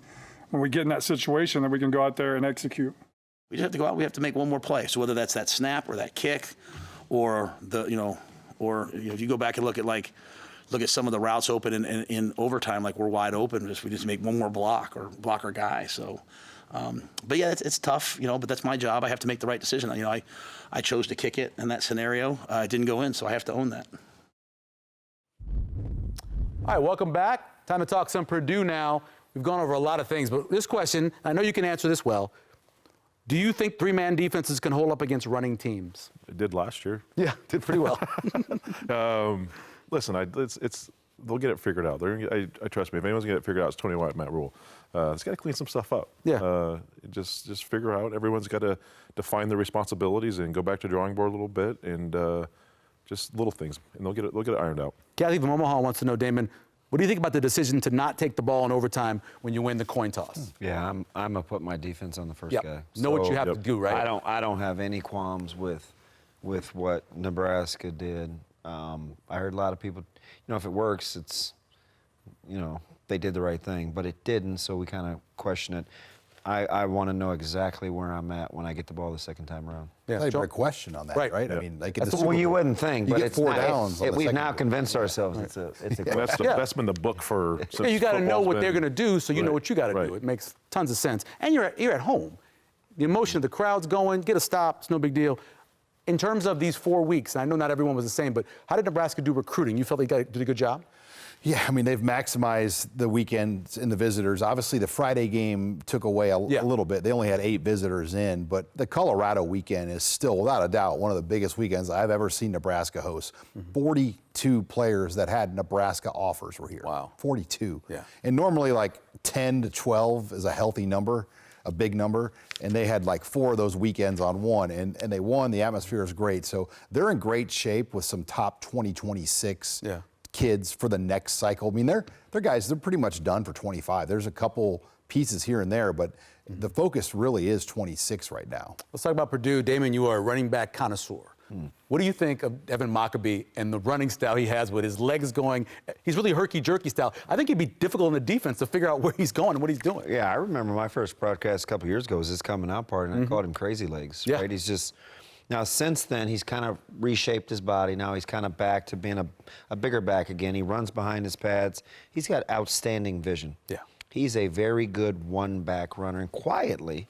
when we get in that situation, that we can go out there and execute. We just have to go out. We have to make one more play. So whether that's that snap or that kick, or if you go back and look at some of the routes open in overtime, like we're wide open. We just make one more block or block our guy. So, but yeah, it's tough, you know. But that's my job. I have to make the right decision. You know, I chose to kick it in that scenario. It didn't go in, so I have to own that. All right, welcome back. Time to talk some Purdue now. We've gone over a lot of things, but this question, I know you can answer this well. Do you think 3-man defenses can hold up against running teams? It did last year. Yeah, did pretty well. Listen, they'll get it figured out. I trust me. If anyone's gonna get it figured out, it's Tony White, Matt Rule. It's got to clean some stuff up. Yeah. Just figure out. Everyone's got to define their responsibilities and go back to the drawing board a little bit, and just little things, and they'll get it ironed out. Kathy from Omaha wants to know, Damon, what do you think about the decision to not take the ball in overtime when you win the coin toss? Yeah, I'm gonna put my defense on the first guy. Know what you have to do, right? I don't have any qualms with what Nebraska did. I heard a lot of people, you know, if it works, it's, you know, they did the right thing, but it didn't, so we kind of question it. I want to know exactly where I'm at when I get the ball the second time around. Yeah, they put a question on that, right? Yeah. I mean, like well, you wouldn't think, but you get it's 4 not, downs. we've now convinced ourselves it's a That's been the book for. Yeah, you got to know what they're going to do, so you know what you got to do. It makes tons of sense, and you're at home. The emotion of the crowd's going. Get a stop. It's no big deal. In terms of these 4 weeks, and I know not everyone was the same, but how did Nebraska do recruiting? You felt they did a good job? Yeah, I mean, they've maximized the weekends and the visitors. Obviously, the Friday game took away a little bit. They only had 8 visitors in, but the Colorado weekend is still, without a doubt, one of the biggest weekends I've ever seen Nebraska host. 42 players that had Nebraska offers were here. Wow. 42. Yeah. And normally, like 10 to 12 is a healthy number, a big number, and they had like 4 of those weekends on one, and they won. The atmosphere is great. So they're in great shape with some top 2026 kids for the next cycle. I mean, they're guys, they're pretty much done for 25. There's a couple pieces here and there, but the focus really is 26 right now. Let's talk about Purdue. Damon, you are a running back connoisseur. What do you think of Evan Mockabee and the running style he has with his legs going? He's really herky-jerky style. I think it'd be difficult in the defense to figure out where he's going and what he's doing. Yeah, I remember my first broadcast a couple years ago was his coming out part, and I called him Crazy Legs. Right? He's just now since then he's kind of reshaped his body. Now he's kind of back to being a bigger back again. He runs behind his pads. He's got outstanding vision. Yeah, he's a very good one-back runner, and quietly,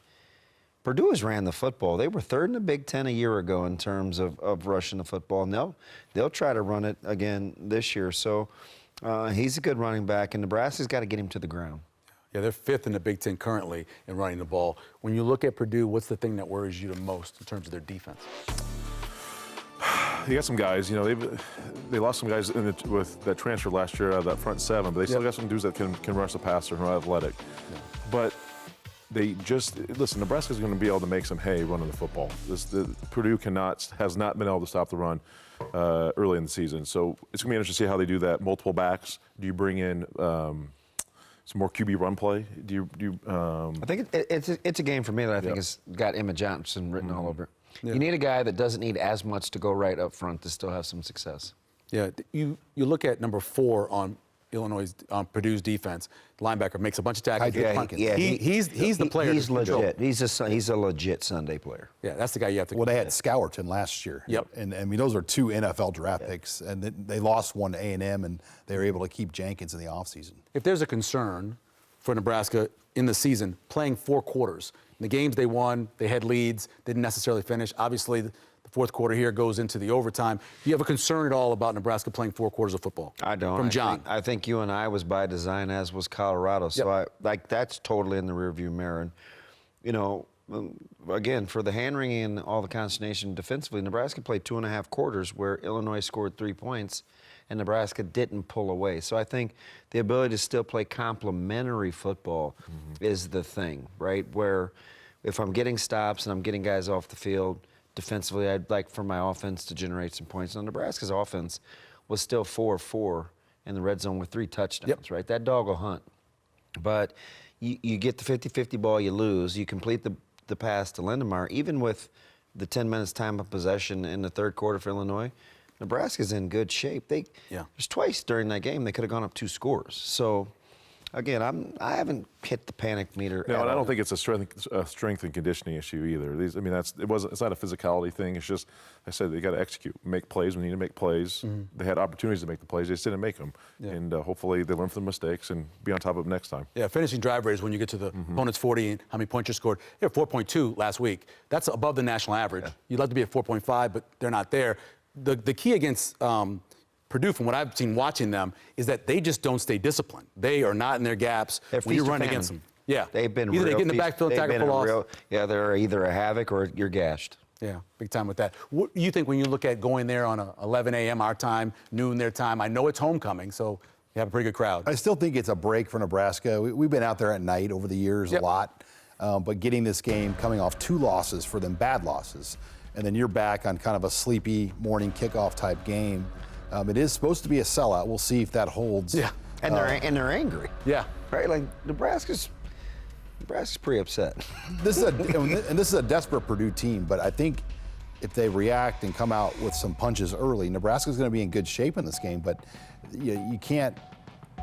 Purdue has ran the football. They were 3rd in the Big Ten a year ago in terms of rushing the football, and they'll try to run it again this year. So he's a good running back, and Nebraska's got to get him to the ground. Yeah, they're 5th in the Big Ten currently in running the ball. When you look at Purdue, what's the thing that worries you the most in terms of their defense? You got some guys, you know, they lost some guys with that transfer last year out of that front 7, but they still got some dudes that can rush the passer and are athletic. But they just listen. Nebraska's going to be able to make some hay running the football. Purdue has not been able to stop the run early in the season. So it's going to be interesting to see how they do that. Multiple backs. Do you bring in some more QB run play? I think it's a game for me that I think has got Emma Johnson written all over it. You need a guy that doesn't need as much to go right up front to still have some success. Yeah, you look at number 4 on Illinois, Purdue's defense. The linebacker makes a bunch of tackles. He's the player. He's legit. He's a legit Sunday player. Yeah, that's the guy you have to. Well, they had Scourton last year. Yep. And I mean, those are 2 NFL draft picks, and they lost one to A&M, and they were able to keep Jenkins in the offseason. If there's a concern for Nebraska in the season, playing 4 quarters, in the games they won, they had leads, didn't necessarily finish. Obviously, the fourth quarter here goes into the overtime. Do you have a concern at all about Nebraska playing 4 quarters of football? I don't. From John. I think UNI was by design, as was Colorado. So that's totally in the rearview mirror. And, you know, again, for the hand-wringing and all the consternation defensively, Nebraska played 2.5 quarters where Illinois scored 3 points and Nebraska didn't pull away. So I think the ability to still play complementary football is the thing, right? Where if I'm getting stops and I'm getting guys off the field, defensively, I'd like for my offense to generate some points. Now, Nebraska's offense was still 4-4 in the red zone with 3 touchdowns, right? That dog will hunt. But you get the 50-50 ball, you lose. You complete the pass to Lindemeyer. Even with the 10 minutes time of possession in the third quarter for Illinois, Nebraska's in good shape. There's twice during that game they could have gone up 2 scores. So, again, I haven't hit the panic meter. No, and I don't think it's a strength and conditioning issue either. It's not a physicality thing. It's just, I said, they got to execute, make plays when they need to make plays. They had opportunities to make the plays, they just didn't make them. Yeah. And hopefully they learn from the mistakes and be on top of them next time. Yeah, finishing drive rates when you get to the opponent's 40 and how many points you scored. They had 4.2 last week. That's above the national average. Yeah. You'd love to be at 4.5, but they're not there. The key against Purdue, from what I've seen watching them, is that they just don't stay disciplined. They are not in their gaps when you run against them. Yeah, they've been either real, they get in the backfield and tackle for loss. They're either a havoc or you're gashed. Yeah, big time with that. What do you think when you look at going there on 11 a.m. our time, noon their time? I know it's homecoming, so you have a pretty good crowd. I still think it's a break for Nebraska. We've been out there at night over the years a lot, but getting this game coming off 2 losses for them, bad losses, and then you're back on kind of a sleepy morning kickoff type game. It is supposed to be a sellout. We'll see if that holds. Yeah, and they're angry. Yeah, right. Like Nebraska's pretty upset. This is a desperate Purdue team, but I think if they react and come out with some punches early, Nebraska's going to be in good shape in this game. But you can't.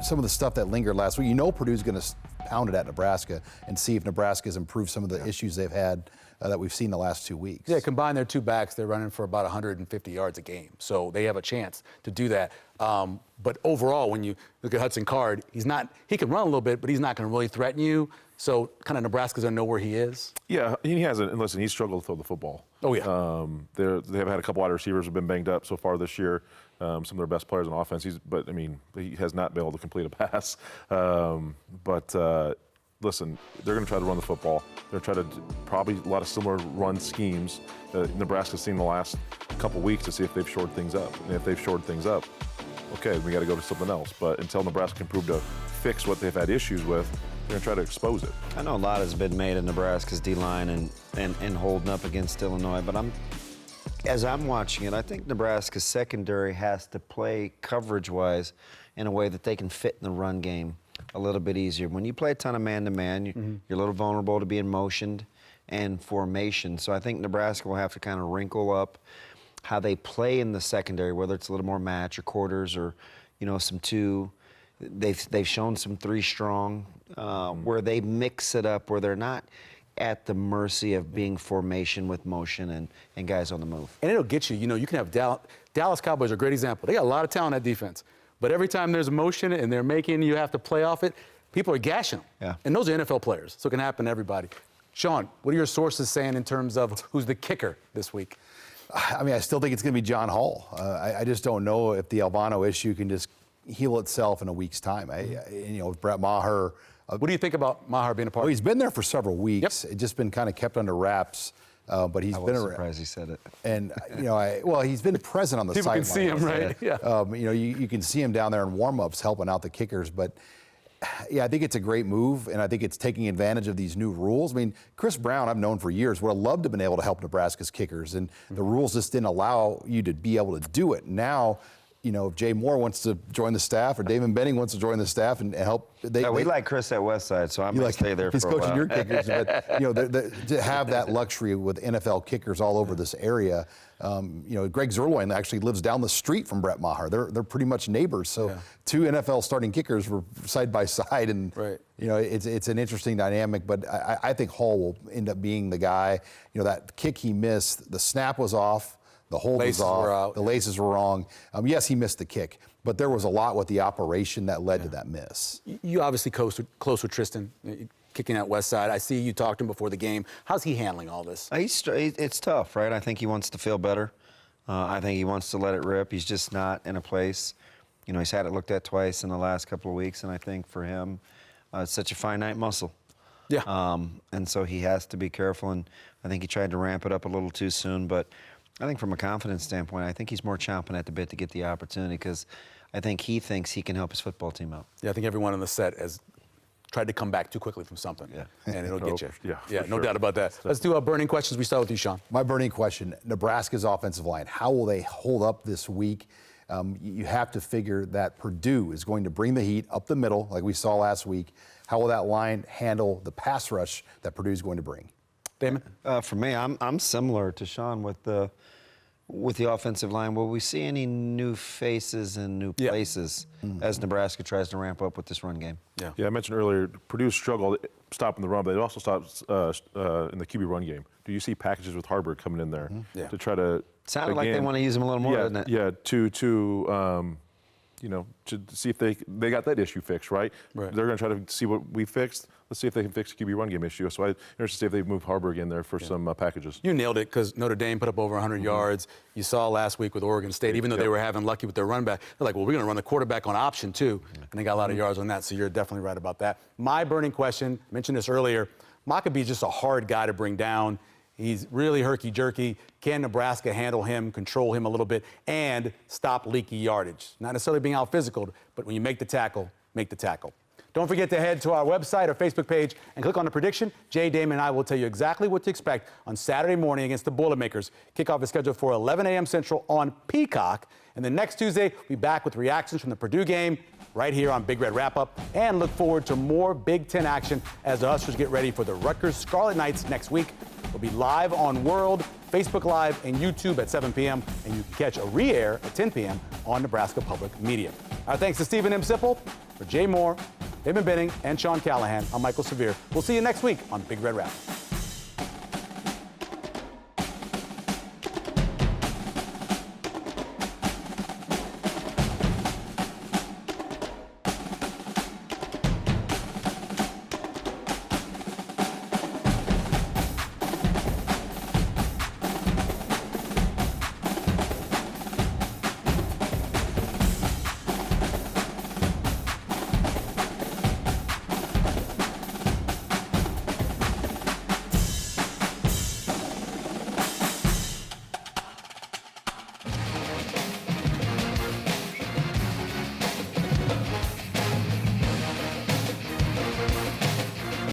Some of the stuff that lingered last week, Purdue's going to pound it at Nebraska and see if Nebraska's improved some of the issues they've had that we've seen the last 2 weeks. Yeah, combine their 2 backs, they're running for about 150 yards a game. So they have a chance to do that. But overall, when you look at Hudson Card, he can run a little bit, but he's not going to really threaten you. So kind of Nebraska's going to know where he is. Yeah, he hasn't. And listen, he's struggled to throw the football. Oh, yeah. They have had a couple wide receivers who have been banged up so far this year. Some of their best players on offense. He has not been able to complete a pass. Listen, they're going to try to run the football. They're going to try to probably a lot of similar run schemes that Nebraska's seen the last couple weeks to see if they've shored things up. And if they've shored things up, okay, we got to go to something else. But until Nebraska can prove to fix what they've had issues with, they're going to try to expose it. I know a lot has been made of Nebraska's D-line and holding up against Illinois, but as I'm watching it, I think Nebraska's secondary has to play coverage-wise in a way that they can fit in the run game a little bit easier. When you play a ton of man-to-man, you're a little vulnerable to being motioned and formation. So I think Nebraska will have to kind of wrinkle up how they play in the secondary, whether it's a little more match or quarters or, some 2. They've shown some 3 strong where they mix it up, where they're not at the mercy of being formation with motion and guys on the move. And it'll get you. You can have Dallas Cowboys are a great example. They got a lot of talent at defense. But every time there's motion and they're making you have to play off it, people are gashing them. Yeah. And those are NFL players, so it can happen to everybody. Sean, what are your sources saying in terms of who's the kicker this week? I still think it's going to be John Hall. I just don't know if the Albano issue can just heal itself in a week's time. With Brett Maher. What do you think about Maher being a part? Well, he's been there for several weeks. It's just been kind of kept under wraps. But he's been surprised he said it. And he's been present on the sideline. People can see him, right? Yeah. You can see him down there in warm-ups helping out the kickers. But I think it's a great move, and I think it's taking advantage of these new rules. Chris Brown, I've known for years, would have loved to have been able to help Nebraska's kickers, and the rules just didn't allow you to be able to do it. Now, if Jay Moore wants to join the staff or Damon Benning wants to join the staff and help, we like Chris at Westside, so I'm going to stay there for a while. He's coaching your kickers, but to have that luxury with NFL kickers all over this area. Greg Zerloin actually lives down the street from Brett Maher. They're pretty much neighbors. So 2 NFL starting kickers were side by side, and it's an interesting dynamic. But I think Hall will end up being the guy. That kick he missed, the snap was off. The hold was off. The laces were wrong. Yes, he missed the kick, but there was a lot with the operation that led to that miss. You obviously close with Tristan, kicking out West Side. I see you talked to him before the game. How's he handling all this? It's tough, right? I think he wants to feel better. I think he wants to let it rip. He's just not in a place. He's had it looked at twice in the last couple of weeks, and I think for him, it's such a finite muscle. Yeah. And so he has to be careful, and I think he tried to ramp it up a little too soon, but I think from a confidence standpoint, I think he's more chomping at the bit to get the opportunity because I think he thinks he can help his football team out. Yeah, I think everyone on the set has tried to come back too quickly from something. Yeah. And it'll get you. Yeah, no doubt about that. Let's do burning questions. We start with you, Sean. My burning question, Nebraska's offensive line. How will they hold up this week? You have to figure that Purdue is going to bring the heat up the middle like we saw last week. How will that line handle the pass rush that Purdue is going to bring? Damon? For me, I'm similar to Sean with the offensive line. Will we see any new faces and new places as Nebraska tries to ramp up with this run game? Yeah, I mentioned earlier, Purdue struggled stopping the run, but it also stopped in the QB run game. Do you see packages with Harburg coming in there to try to? Sounded like they want to use him a little more, doesn't it? Yeah, to see if they got that issue fixed, right? They're going to try to see what we fixed. Let's see if they can fix the QB run game issue. So I'm interested to see if they move Harburg in there for some packages. You nailed it because Notre Dame put up over 100 yards. You saw last week with Oregon State, even though they were having lucky with their run back, they're like, well, we're going to run the quarterback on option too. And they got a lot of yards on that, so you're definitely right about that. My burning question, I mentioned this earlier, Maccabee is just a hard guy to bring down. He's really herky-jerky. Can Nebraska handle him, control him a little bit, and stop leaky yardage? Not necessarily being out physical, but when you make the tackle, make the tackle. Don't forget to head to our website or Facebook page and click on the prediction. Jay, Damon, and I will tell you exactly what to expect on Saturday morning against the Boilermakers. Kickoff is scheduled for 11 a.m. Central on Peacock. And then next Tuesday, we'll be back with reactions from the Purdue game right here on Big Red Wrap-Up. And look forward to more Big Ten action as the Huskers get ready for the Rutgers Scarlet Knights next week. We'll be live on World, Facebook Live, and YouTube at 7 p.m. And you can catch a re-air at 10 p.m. on Nebraska Public Media. Our thanks to Stephen M. Sipple, for Jay Moore, Damon Benning, and Sean Callahan. I'm Michael Severe. We'll see you next week on Big Red Wrap.